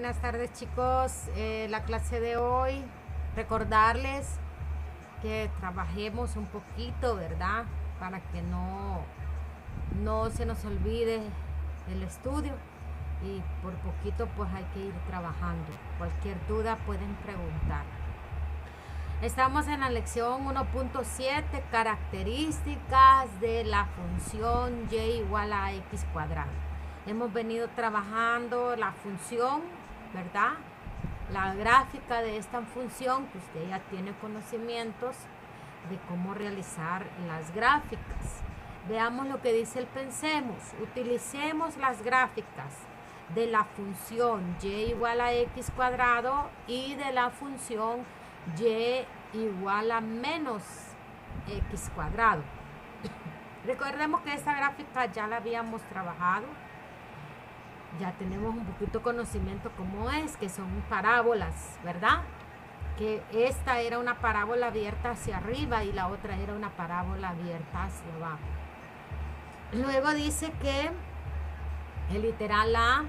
Buenas tardes, chicos. La clase de hoy, recordarles que trabajemos un poquito, ¿verdad? Para que no se nos olvide el estudio y por poquito pues hay que ir trabajando. Cualquier duda pueden preguntar. Estamos en la lección 1.7, características de la función y igual a x cuadrado. Hemos venido trabajando la función, ¿verdad? La gráfica de esta función, que usted ya tiene conocimientos de cómo realizar las gráficas. Veamos lo que dice el pensemos. Utilicemos las gráficas de la función y igual a x cuadrado y de la función y igual a menos x cuadrado. Recordemos que esta gráfica ya la habíamos trabajado. Ya tenemos un poquito conocimiento cómo es, que son parábolas, ¿verdad? Que esta era una parábola abierta hacia arriba y la otra era una parábola abierta hacia abajo. Luego dice que el literal A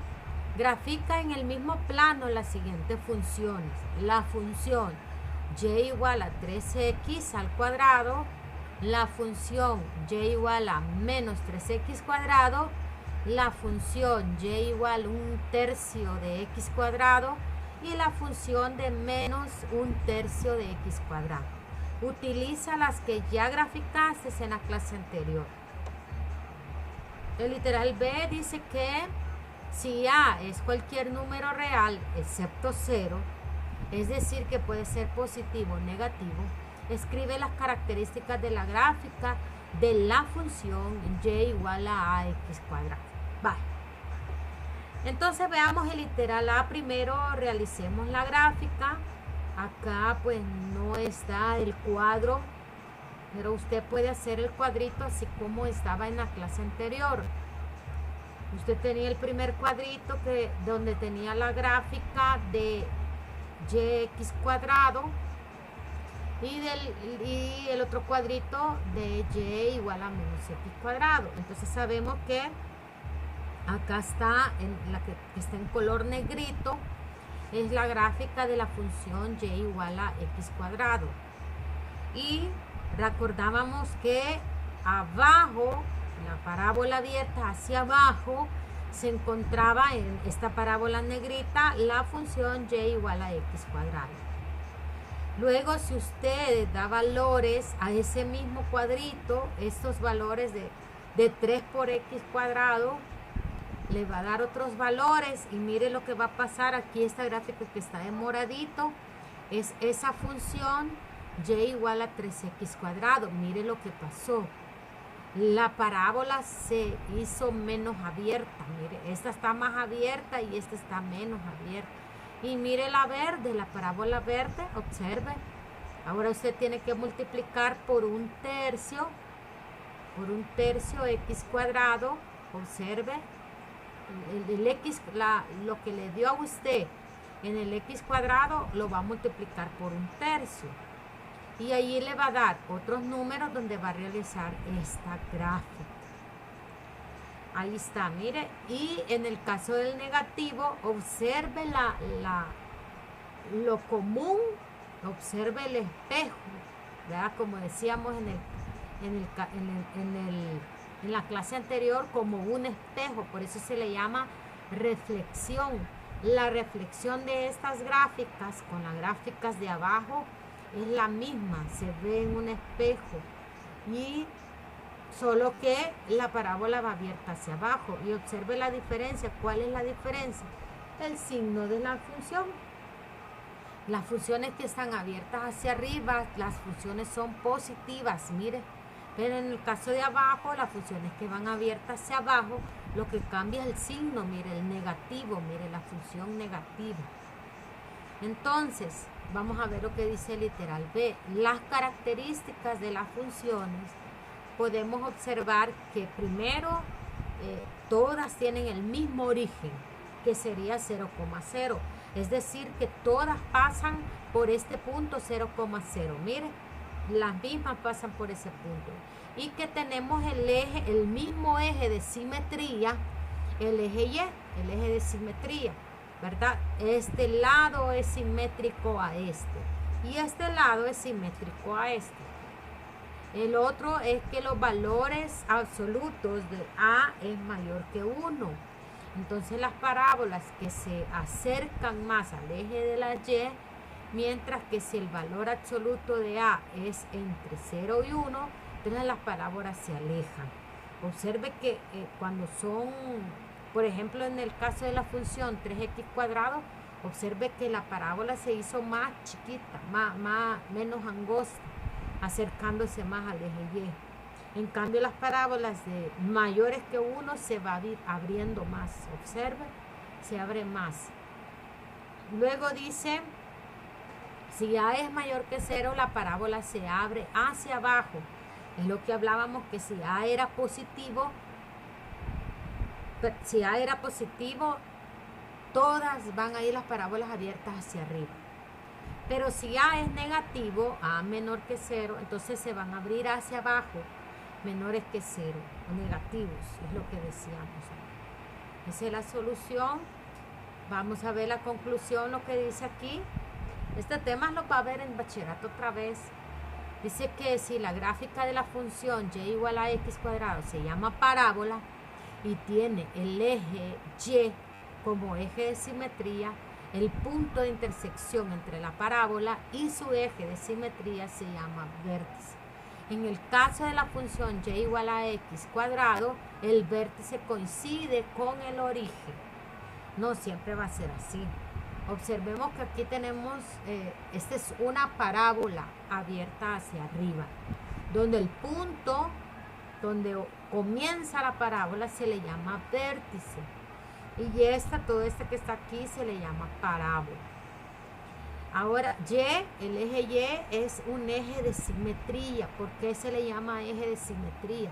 grafica en el mismo plano las siguientes funciones. La función y igual a 3x al cuadrado, la función y igual a menos 3x cuadrado, la función y igual a 1/3 de x cuadrado y la función de menos 1/3 de x cuadrado. Utiliza las que ya graficaste en la clase anterior. El literal B dice que si A es cualquier número real excepto 0, es decir que puede ser positivo o negativo, escribe las características de la gráfica de la función y igual a x cuadrado. Vale. Entonces veamos el literal A primero, realicemos la gráfica. Acá pues no está el cuadro, pero usted puede hacer el cuadrito así como estaba en la clase anterior. Usted tenía el primer cuadrito donde tenía la gráfica de x cuadrado y el otro cuadrito de y igual a menos x cuadrado. Entonces sabemos que acá está, en la que está en color negrito, es la gráfica de la función y igual a x cuadrado. Y recordábamos que abajo, la parábola abierta hacia abajo, se encontraba en esta parábola negrita la función y igual a x cuadrado. Luego, si usted da valores a ese mismo cuadrito, estos valores de 3 por x cuadrado, le va a dar otros valores y mire lo que va a pasar aquí. Esta gráfica que está en moradito es esa función y igual a 3x cuadrado. Mire lo que pasó. La parábola se hizo menos abierta. Mire, esta está más abierta y esta está menos abierta. Y mire la verde, la parábola verde, observe. Ahora usted tiene que multiplicar por 1/3 x cuadrado. Observe. El x, lo que le dio a usted en el x cuadrado lo va a multiplicar por 1/3 y ahí le va a dar otros números donde va a realizar esta gráfica. Ahí está, mire. Y en el caso del negativo, observe lo común, observe el espejo, ¿verdad? Como decíamos en la clase anterior, como un espejo, por eso se le llama reflexión. La reflexión de estas gráficas con las gráficas de abajo es la misma, se ve en un espejo, y solo que la parábola va abierta hacia abajo. Y observe la diferencia. ¿Cuál es la diferencia? El signo de la función. Las funciones que están abiertas hacia arriba, las funciones son positivas, mire. Pero en el caso de abajo, las funciones que van abiertas hacia abajo, lo que cambia es el signo, mire, el negativo, mire, la función negativa. Entonces, vamos a ver lo que dice el literal B. Las características de las funciones, podemos observar que primero, todas tienen el mismo origen, que sería 0,0. Es decir, que todas pasan por este punto 0,0. Mire. Las mismas pasan por ese punto. Y que tenemos el mismo eje de simetría, el eje Y, el eje de simetría. ¿verdad? Este lado es simétrico a este y este lado es simétrico a este. El otro es que los valores absolutos de A es mayor que 1. Entonces las parábolas que se acercan más al eje de la Y, mientras que si el valor absoluto de A es entre 0 y 1, entonces las parábolas se alejan. Observe que cuando son, por ejemplo, en el caso de la función 3x cuadrado, observe que la parábola se hizo más chiquita, menos angosta, acercándose más al eje Y. En cambio, las parábolas de mayores que 1 se va abriendo más. Observe, se abre más. Luego dice, si A es mayor que 0, la parábola se abre hacia abajo. Es lo que hablábamos, que si A era positivo, todas van a ir las parábolas abiertas hacia arriba. Pero si A es negativo, A menor que 0, entonces se van a abrir hacia abajo, menores que 0, o negativos, es lo que decíamos. Esa es la solución. Vamos a ver la conclusión, lo que dice aquí. Este tema lo va a ver en bachillerato otra vez. Dice que si la gráfica de la función y igual a x cuadrado se llama parábola y tiene el eje y como eje de simetría, el punto de intersección entre la parábola y su eje de simetría se llama vértice. En el caso de la función y igual a x cuadrado, el vértice coincide con el origen. No siempre va a ser así. Observemos que aquí tenemos, esta es una parábola abierta hacia arriba, donde el punto donde comienza la parábola se le llama vértice. Y todo este que está aquí se le llama parábola. Ahora, el eje Y es un eje de simetría. ¿Por qué se le llama eje de simetría?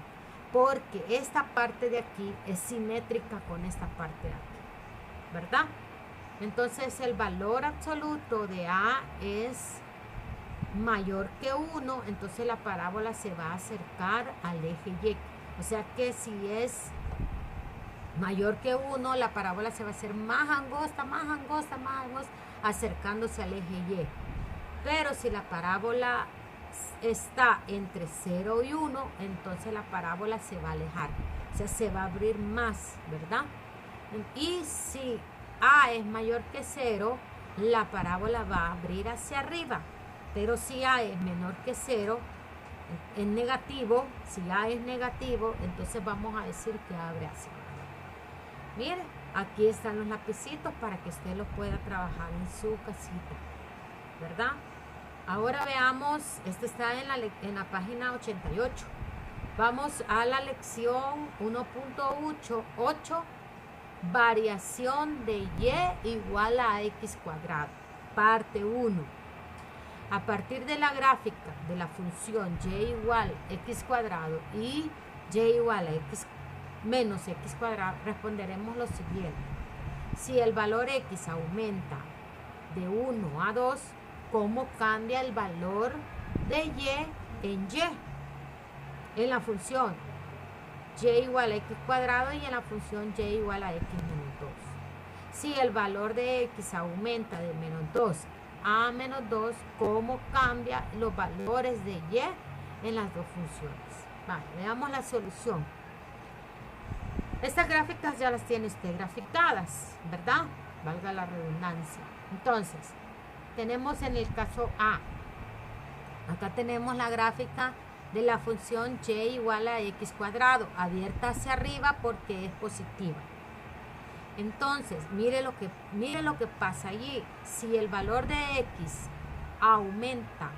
Porque esta parte de aquí es simétrica con esta parte de aquí, ¿verdad? Entonces el valor absoluto de A es mayor que 1, entonces la parábola se va a acercar al eje Y. O sea que si es mayor que 1, la parábola se va a hacer más angosta, acercándose al eje Y. Pero si la parábola está entre 0 y 1, entonces la parábola se va a alejar. O sea, se va a abrir más, ¿verdad? Y si A es mayor que 0, la parábola va a abrir hacia arriba. Pero si A es menor que 0, es negativo. Si A es negativo, entonces vamos a decir que abre hacia abajo. Mire, aquí están los lapicitos para que usted los pueda trabajar en su casita, ¿verdad? Ahora veamos, esto está en la página 88. Vamos a la lección 1.8, variación de Y igual a x cuadrado, parte 1. A partir de la gráfica de la función y igual a x cuadrado y y igual a x menos x cuadrado, responderemos lo siguiente. Si el valor x aumenta de 1 a 2, ¿cómo cambia el valor de y en y? En la función y igual a x cuadrado y en la función y igual a x menos 2. Si el valor de x aumenta de menos 2 a menos 2, ¿cómo cambia los valores de y en las dos funciones? Vale, veamos la solución. Estas gráficas ya las tiene usted graficadas, ¿verdad? Valga la redundancia. Entonces, tenemos en el caso A, acá tenemos la gráfica de la función y igual a x cuadrado, abierta hacia arriba porque es positiva. Entonces, mire lo que pasa allí. Si el valor de x aumenta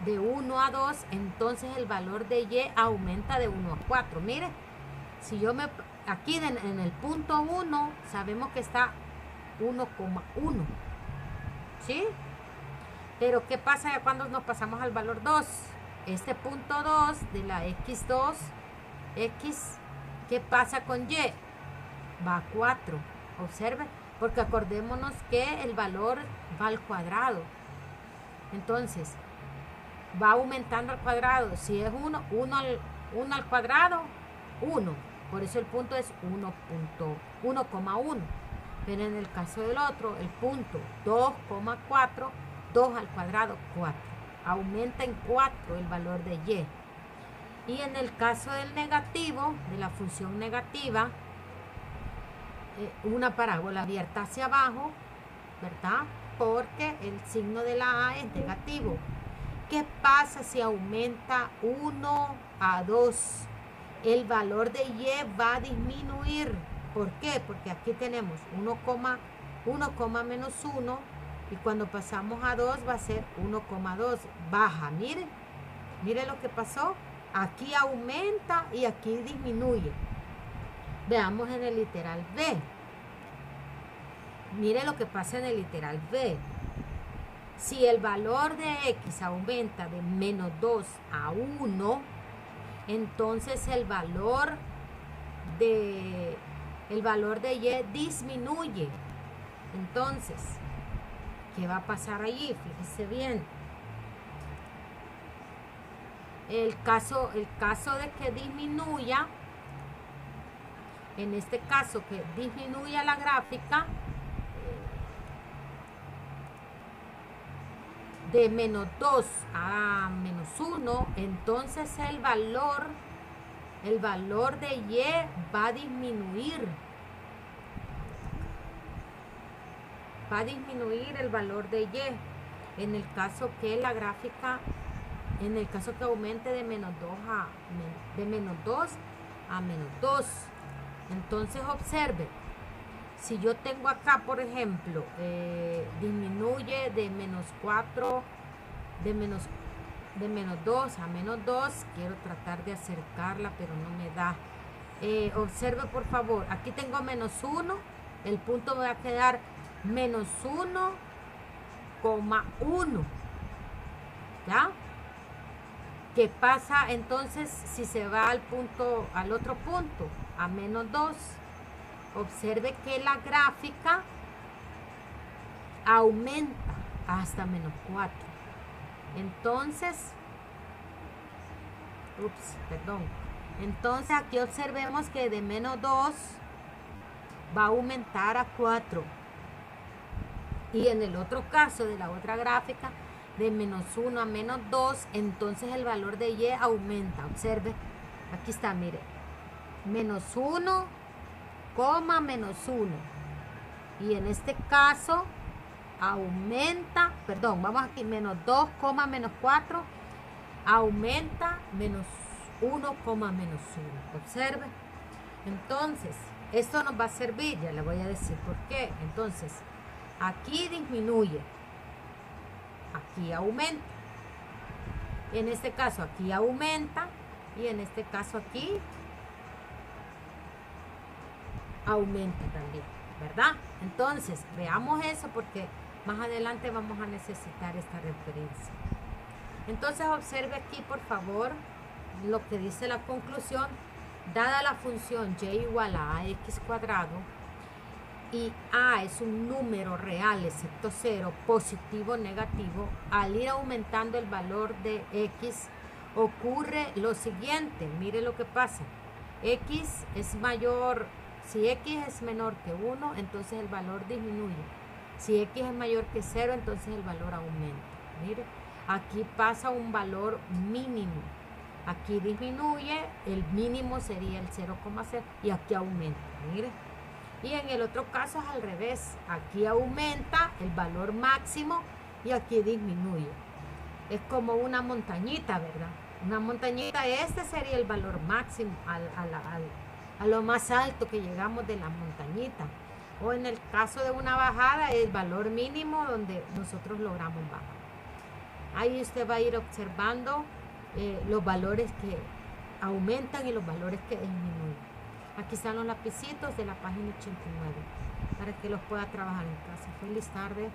de 1 a 2, entonces el valor de y aumenta de 1 a 4. Mire, si yo aquí en el punto 1, sabemos que está 1,1. ¿Sí? Pero ¿qué pasa ya cuando nos pasamos al valor 2? Este punto 2 de la x2, ¿qué pasa con y? Va a 4. Observe, porque acordémonos que el valor va al cuadrado. Entonces, va aumentando al cuadrado. Si es 1 al cuadrado, 1. Por eso el punto es 1,1. Pero en el caso del otro, el punto 2,4, 2 al cuadrado, 4. Aumenta en 4 el valor de y. Y en el caso del negativo, de la función negativa, una parábola abierta hacia abajo, ¿verdad? Porque el signo de la A es negativo. ¿Qué pasa si aumenta 1 a 2? El valor de y va a disminuir. ¿Por qué? Porque aquí tenemos 1, menos 1 y cuando pasamos a 2 va a ser 1,2. Baja, mire lo que pasó. Aquí aumenta y aquí disminuye. Veamos en el literal B. Mire lo que pasa en el literal B. Si el valor de X aumenta de menos 2 a 1, entonces el valor de Y disminuye. Entonces, ¿qué va a pasar allí? Fíjese bien. El caso de que disminuya, en este caso que disminuya la gráfica de menos 2 a menos 1, entonces el valor de Y va a disminuir. Va a disminuir el valor de Y. En el caso que la gráfica, en el caso que aumente de menos 2 a menos 2. Entonces observe, si yo tengo acá, por ejemplo, disminuye de menos 4, de menos 2 a menos 2, quiero tratar de acercarla, pero no me da. Observe, por favor, aquí tengo menos 1, el punto me va a quedar menos 1,1. ¿Ya? ¿Qué pasa entonces si se va al otro punto, a menos 2? Observe que la gráfica aumenta hasta menos 4. Entonces, entonces aquí observemos que de menos 2 va a aumentar a 4. Y en el otro caso de la otra gráfica, de menos 1 a menos 2, entonces el valor de Y aumenta. Observe, aquí está, mire, menos 1, menos 1. Y en este caso aumenta, vamos aquí, menos 2, menos 4, aumenta menos 1, menos 1. Observe. Entonces, esto nos va a servir, ya le voy a decir por qué. Entonces, aquí disminuye, aquí aumenta. En este caso aquí aumenta y en este caso aquí aumenta también, ¿verdad? Entonces, veamos eso porque más adelante vamos a necesitar esta referencia. Entonces, observe aquí, por favor, lo que dice la conclusión. Dada la función y igual a ax cuadrado y a es un número real excepto 0, positivo o negativo, al ir aumentando el valor de x ocurre lo siguiente. Mire lo que pasa. X es mayor, si x es menor que 1, entonces el valor disminuye. Si x es mayor que 0, entonces el valor aumenta. Mire, aquí pasa un valor mínimo. Aquí disminuye, el mínimo sería el 0,0 y aquí aumenta. Mire. Y en el otro caso es al revés. Aquí aumenta el valor máximo y aquí disminuye. Es como una montañita, ¿verdad? Una montañita, este sería el valor máximo a lo más alto que llegamos de la montañita. O en el caso de una bajada, el valor mínimo donde nosotros logramos bajar. Ahí usted va a ir observando los valores que aumentan y los valores que disminuyen. Aquí están los lapicitos de la página 89 para que los pueda trabajar en casa. Feliz tarde.